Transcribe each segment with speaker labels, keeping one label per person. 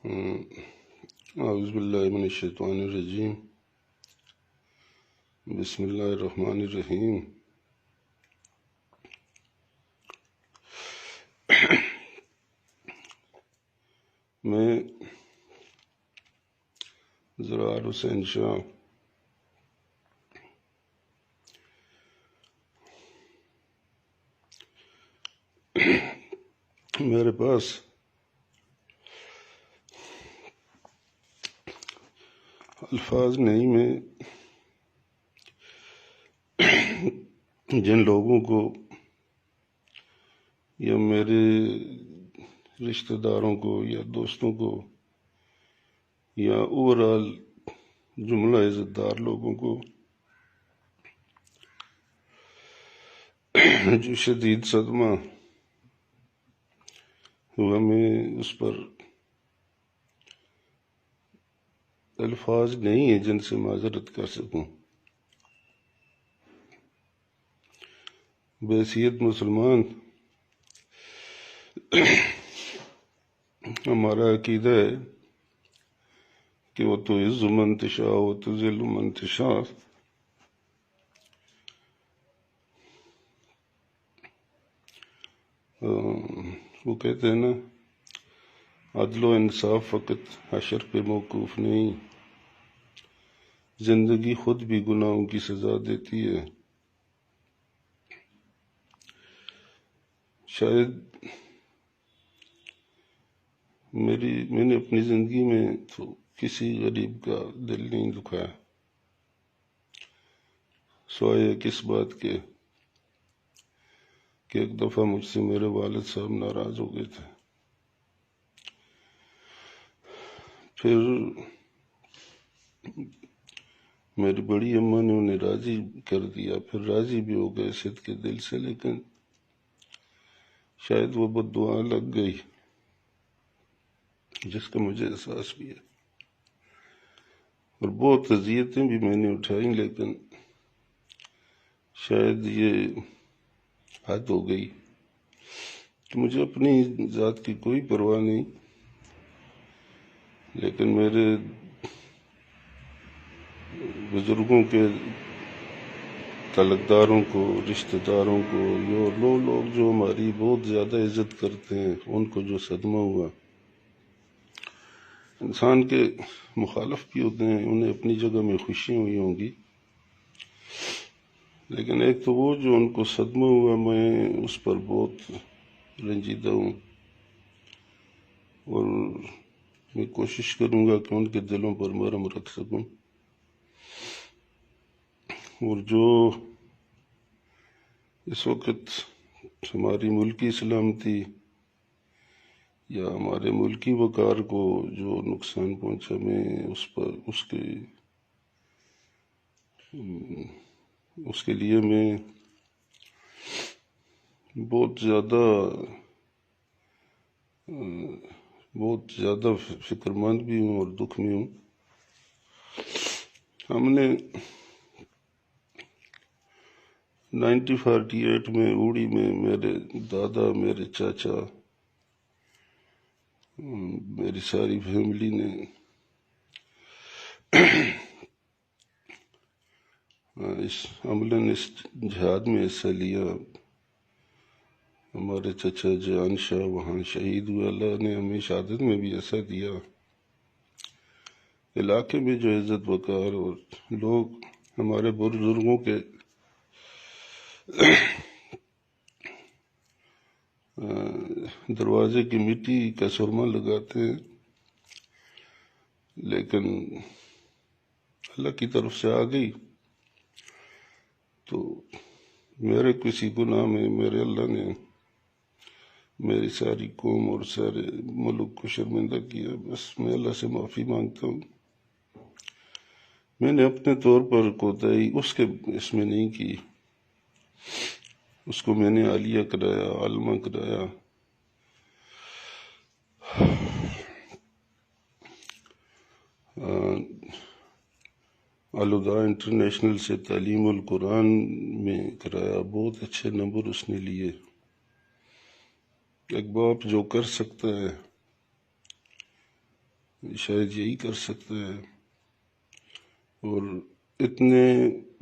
Speaker 1: اعوذ باللہ من الشیطان الرجیم، بسم اللہ الرحمن الرحیم۔ میں زرار حسین شاہ میرے پاس الفاظ نہیں، میں جن لوگوں کو یا میرے رشتہ داروں کو یا دوستوں کو یا اوورآل جملہ عزت دار لوگوں کو جو شدید صدمہ ہوا، میں اس پر الفاظ نہیں ہیں جن سے معذرت کر سکوں۔ بحیثیت مسلمان ہمارا عقیدہ ہے کہ وہ تو عز من تشاء و تذل من تشاء، وہ کہتے ہیں نا، عدل و انصاف فقط حشر پہ موقوف نہیں، زندگی خود بھی گناہوں کی سزا دیتی ہے۔ شاید میں نے اپنی زندگی میں تو کسی غریب کا دل نہیں دکھایا، سوائے کس بات کے کہ ایک دفعہ مجھ سے میرے والد صاحب ناراض ہو گئے تھے، پھر میری بڑی اماں نے انہیں راضی کر دیا، پھر راضی بھی ہو گئے صدق کے دل سے، لیکن شاید وہ بد دعا لگ گئی جس کا مجھے احساس بھی ہے، اور بہت اذیتیں بھی میں نے اٹھائیں، لیکن شاید یہ حد ہو گئی کہ مجھے اپنی ذات کی کوئی پرواہ نہیں، لیکن میرے بزرگوں کے تعلقداروں کو، رشتہ داروں کو، یہ لوگ جو ہماری بہت زیادہ عزت کرتے ہیں، ان کو جو صدمہ ہوا۔ انسان کے مخالف بھی ہوتے ہیں، انہیں اپنی جگہ میں خوشیاں ہوئی ہوں گی، لیکن ایک تو وہ جو ان کو صدمہ ہوا، میں اس پر بہت رنجیدہ ہوں، اور میں کوشش کروں گا کہ ان کے دلوں پر مرہم رکھ سکوں۔ اور جو اس وقت ہماری ملکی سلامتی یا ہمارے ملکی وقار کو جو نقصان پہنچا، میں اس کے لیے میں بہت زیادہ فکر مند بھی ہوں اور دکھ میں ہوں۔ ہم نے 1948 میں اوڑی میں میرے دادا، میرے چاچا، میری ساری فیملی نے عملاً اس جہاد میں حصہ لیا۔ ہمارے چچا جان شاہ وہاں شہید ہوئے، اللہ نے ہمیں شہادت میں بھی حصہ دیا۔ علاقے میں جو عزت وقار اور لوگ ہمارے بزرگوں کے دروازے کی مٹی کا سرما لگاتے ہیں، لیکن اللہ کی طرف سے آ گئی تو میرے کسی گناہ میں میرے اللہ نے میری ساری قوم اور سارے ملک کو شرمندہ کیا۔ بس میں اللہ سے معافی مانگتا ہوں۔ میں نے اپنے طور پر کوتاہی اس میں نہیں کی، اس کو میں نے عالیہ کرایا، عالمہ کرایا۔ الہدیٰ انٹرنیشنل سے تعلیم القرآن میں کرایا، بہت اچھے نمبر اس نے لیے۔ ایک باپ جو کر سکتا ہے شاید یہی کر سکتا ہے. اور اتنے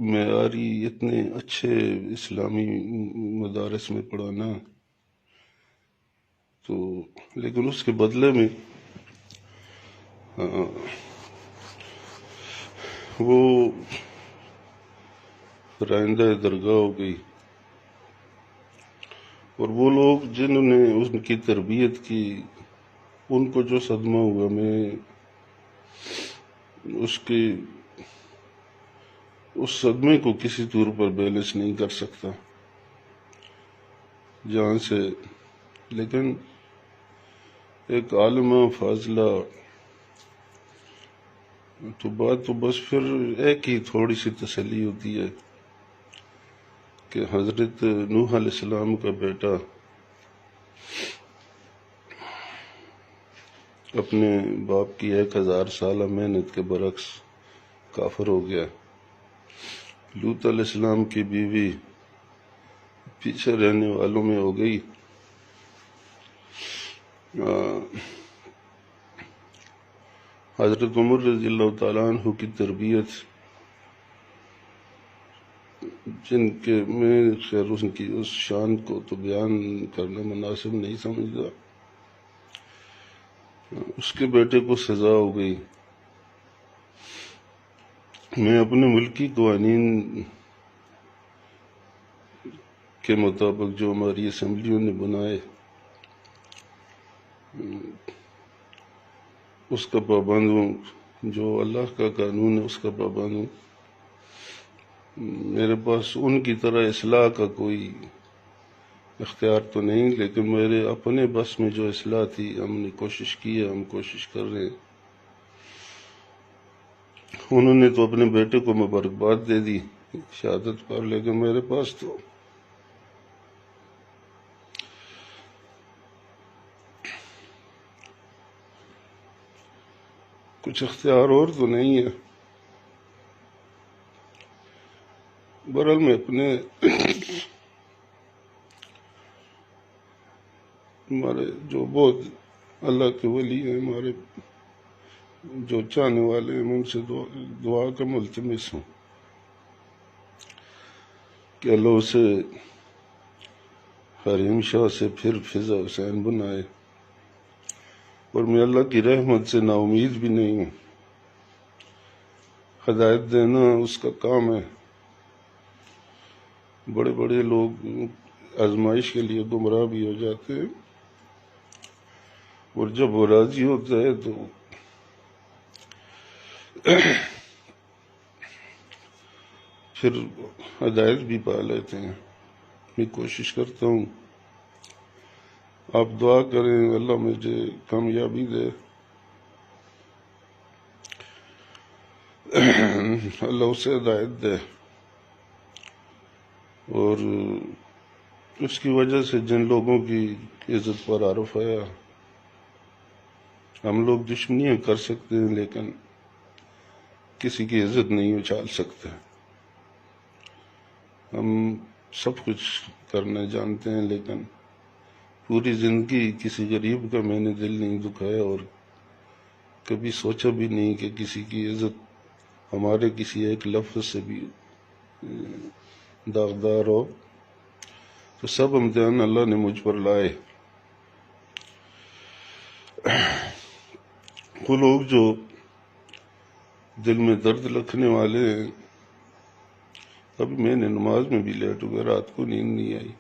Speaker 1: معیاری اتنے اچھے اسلامی مدارس میں پڑھانا، تو لیکن اس کے بدلے میں وہ رائندہ درگاہ ہو گئی. اور وہ لوگ جنہوں نے ان کی تربیت کی، ان کو جو صدمہ ہوا، میں اس صدمے کو کسی طور پر بیلنس نہیں کر سکتا جہاں سے. لیکن ایک عالمہ فاضلہ تو بات تو بس پھر ایک ہی تھوڑی سی تسلی ہوتی ہے کہ حضرت نوح علیہ السلام کا بیٹا اپنے باپ کی 1000 سالہ محنت کے برعکس کافر ہو گیا. لوط علیہ السلام کی بیوی پیچھے رہنے والوں میں ہو گئی. حضرت عمر رضی اللہ تعالیٰ عنہ کی تربیت، جن کے میں خیر ان کی اس شان کو تو بیان کرنا مناسب نہیں سمجھتا، اس کے بیٹے کو سزا ہو گئی. میں اپنے ملکی قوانین کے مطابق جو ہماری اسمبلیوں نے بنائے اس کا پابند ہوں، جو اللہ کا قانون ہے اس کا پابند ہوں. میرے پاس ان کی طرح اصلاح کا کوئی اختیار تو نہیں، لیکن میرے اپنے بس میں جو اصلاح تھی ہم نے کوشش کی ہے، ہم کوشش کر رہے ہیں. انہوں نے تو اپنے بیٹے کو مبارکباد دے دی شہادت پر، لیکن میرے پاس تو کچھ اختیار اور تو نہیں ہے. برحال میں اپنے ہمارے جو بہت اللہ کے ولی ہیں، ہمارے جو چاہنے والے ہیں، ان سے دعا کا ملتمس ہوں کہ اللہ اسے حریم شاہ سے پھر فضا حسین بنائے. اور میں اللہ کی رحمت سے نا امید بھی نہیں ہوں. ہدایت دینا اس کا کام ہے. بڑے بڑے لوگ آزمائش کے لیے گمراہ بھی ہو جاتے ہیں، اور جب وہ راضی ہوتا ہے تو پھر ہدایت بھی پا لیتے ہیں. میں کوشش کرتا ہوں، آپ دعا کریں اللہ مجھے کامیابی دے، اللہ اسے ہدایت دے. اور اس کی وجہ سے جن لوگوں کی عزت پر عارف آیا، ہم لوگ دشمنیاں کر سکتے ہیں لیکن کسی کی عزت نہیں اچھال سکتے. ہم سب کچھ کرنا جانتے ہیں لیکن پوری زندگی کسی غریب کا میں نے دل نہیں دکھایا، اور کبھی سوچا بھی نہیں کہ کسی کی عزت ہمارے کسی ایک لفظ سے بھی داغدار ہو. تو سب امتحان اللہ نے مجھ پر لائے. وہ لوگ جو دل میں درد رکھنے والے ہیں، ابھی میں نے نماز میں بھی لیٹ ہو گیا، رات کو نیند نہیں آئی،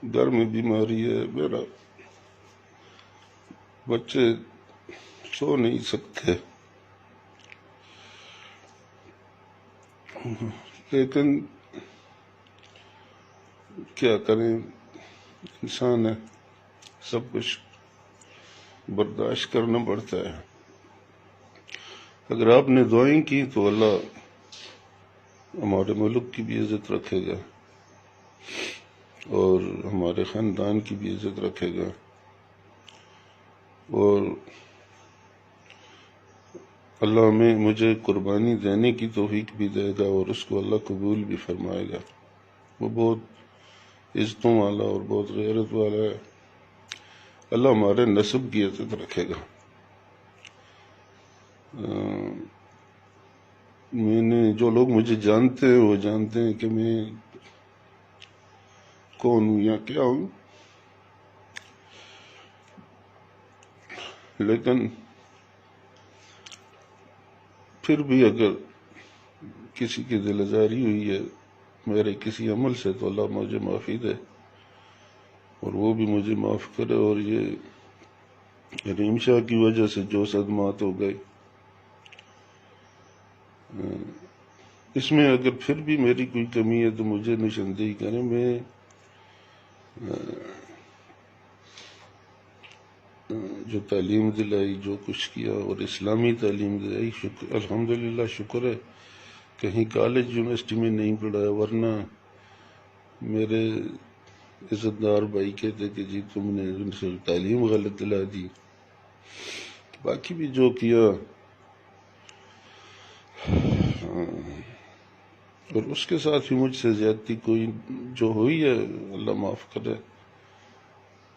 Speaker 1: گھر میں بیماری ہے، میرا بچے سو نہیں سکتے، لیکن کیا کریں، انسان ہے، سب کچھ برداشت کرنا پڑتا ہے. اگر آپ نے دعائیں کی تو اللہ ہمارے ملک کی بھی عزت رکھے گا اور ہمارے خاندان کی بھی عزت رکھے گا، اور اللہ مجھے قربانی دینے کی توفیق بھی دے گا، اور اس کو اللہ قبول بھی فرمائے گا. وہ بہت عزتوں والا اور بہت غیرت والا ہے. اللہ ہمارے نسب کی عزت رکھے گا. میں نے جو لوگ مجھے جانتے ہیں وہ جانتے ہیں کہ میں کون ہوں یا کیا ہوں، لیکن پھر بھی اگر کسی کی دل آزاری ہوئی ہے میرے کسی عمل سے تو اللہ مجھے معافی دے اور وہ بھی مجھے معاف کرے، اور یہ رحیم شاہ کی وجہ سے جو صدمات ہو گئے اس میں اگر پھر بھی میری کوئی کمی ہے تو مجھے نشاندہی کریں۔ میں جو تعلیم دلائی، جو کچھ کیا اور اسلامی تعلیم دلائی، الحمدللہ شکر ہے کہیں کالج یونیورسٹی میں نہیں پڑھایا، ورنہ میرے عزت دار بھائی کہتے کہ جی تم نے ان سے تعلیم غلط دلا دی۔ باقی بھی جو کیا اور اس کے ساتھ بھی مجھ سے زیادتی کوئی جو ہوئی ہے اللہ معاف کرے۔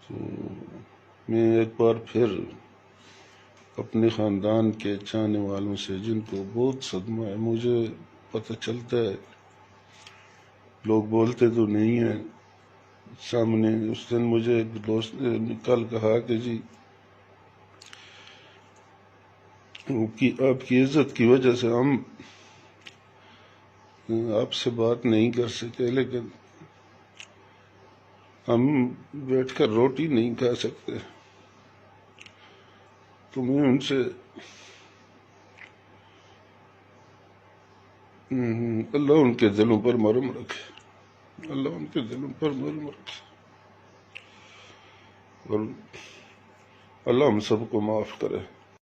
Speaker 1: تو میں ایک بار پھر اپنے خاندان کے چاہنے والوں سے جن کو بہت صدمہ ہے، مجھے پتہ چلتا ہے لوگ بولتے تو نہیں ہیں سامنے، اس دن مجھے ایک دوست نے کل کہا کہ جی آپ کی عزت کی وجہ سے ہم آپ سے بات نہیں کر سکے، لیکن ہم بیٹھ کر روٹی نہیں کھا سکتے۔ تو میں ان سے اللہ ان کے دلوں پر مرہم رکھے، اللہ ان کے دلوں پر مرہم رکھے، اور اللہ ہم سب کو معاف کرے۔